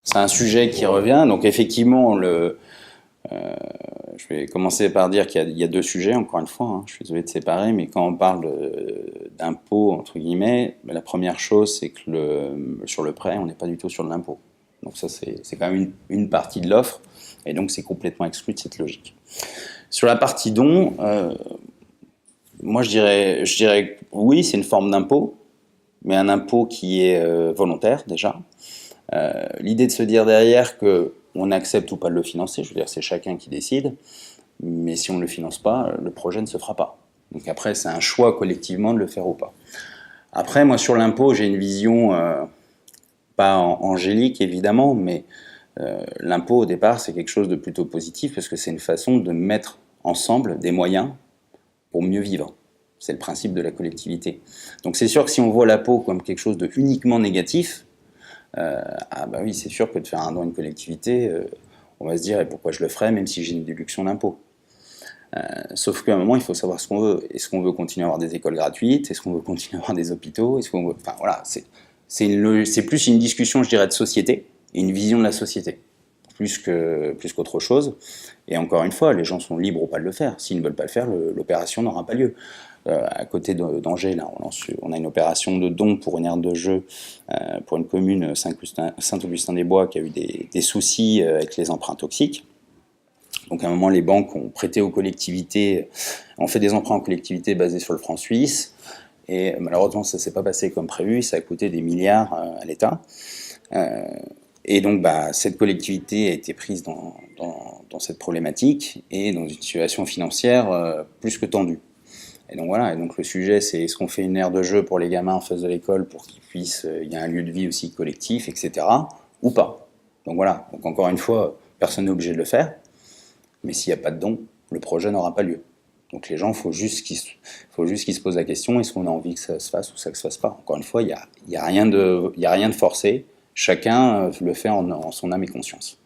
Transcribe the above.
C'est un sujet qui revient. Donc effectivement, je vais commencer par dire qu'il y a deux sujets, encore une fois, hein, je suis désolé de séparer, mais quand on parle d'impôt, entre guillemets, la première chose, c'est que sur le prêt, on n'est pas du tout sur de l'impôt. Donc ça, c'est quand même une partie de l'offre, et donc c'est complètement exclu de cette logique. Sur la partie don, moi je dirais que oui, c'est une forme d'impôt, mais un impôt qui est volontaire déjà. L'idée de se dire derrière qu'on accepte ou pas de le financer, je veux dire, c'est chacun qui décide, mais si on ne le finance pas, le projet ne se fera pas. Donc après, c'est un choix collectivement de le faire ou pas. Après, moi, sur l'impôt, j'ai une vision, pas angélique évidemment, mais l'impôt au départ, c'est quelque chose de plutôt positif, parce que c'est une façon de mettre ensemble des moyens pour mieux vivre. C'est le principe de la collectivité. Donc c'est sûr que si on voit l'impôt comme quelque chose de uniquement négatif, ah bah oui, c'est sûr que de faire un don à une collectivité, on va se dire, et pourquoi je le ferais, même si j'ai une déduction d'impôt. Sauf qu'à un moment, il faut savoir ce qu'on veut. Est-ce qu'on veut continuer à avoir des écoles gratuites? Est-ce qu'on veut continuer à avoir des hôpitaux? Est-ce qu'on veut... Enfin voilà, c'est plus une discussion, je dirais, de société, et une vision de la société, plus qu'autre chose. Et encore une fois, les gens sont libres ou pas de le faire. S'ils ne veulent pas le faire, l'opération n'aura pas lieu. À côté d'Angers, là, on a une opération de don pour une aire de jeu pour une commune, Saint-Augustin-des-Bois, qui a eu des soucis avec les emprunts toxiques. Donc à un moment, les banques ont prêté aux collectivités, ont fait des emprunts en collectivités basés sur le franc suisse, et malheureusement, ça ne s'est pas passé comme prévu, ça a coûté des milliards à l'État. Et donc, cette collectivité a été prise dans cette problématique et dans une situation financière plus que tendue. Et donc voilà, et donc le sujet, c'est est-ce qu'on fait une aire de jeu pour les gamins en face de l'école pour qu'ils puissent, il y a un lieu de vie aussi collectif, etc., ou pas. Donc voilà, donc encore une fois, personne n'est obligé de le faire, mais s'il n'y a pas de don, le projet n'aura pas lieu. Donc les gens, il faut juste qu'ils se posent la question, est-ce qu'on a envie que ça se fasse ou ça ne se fasse pas? Encore une fois, il y a rien de forcé, chacun le fait en son âme et conscience.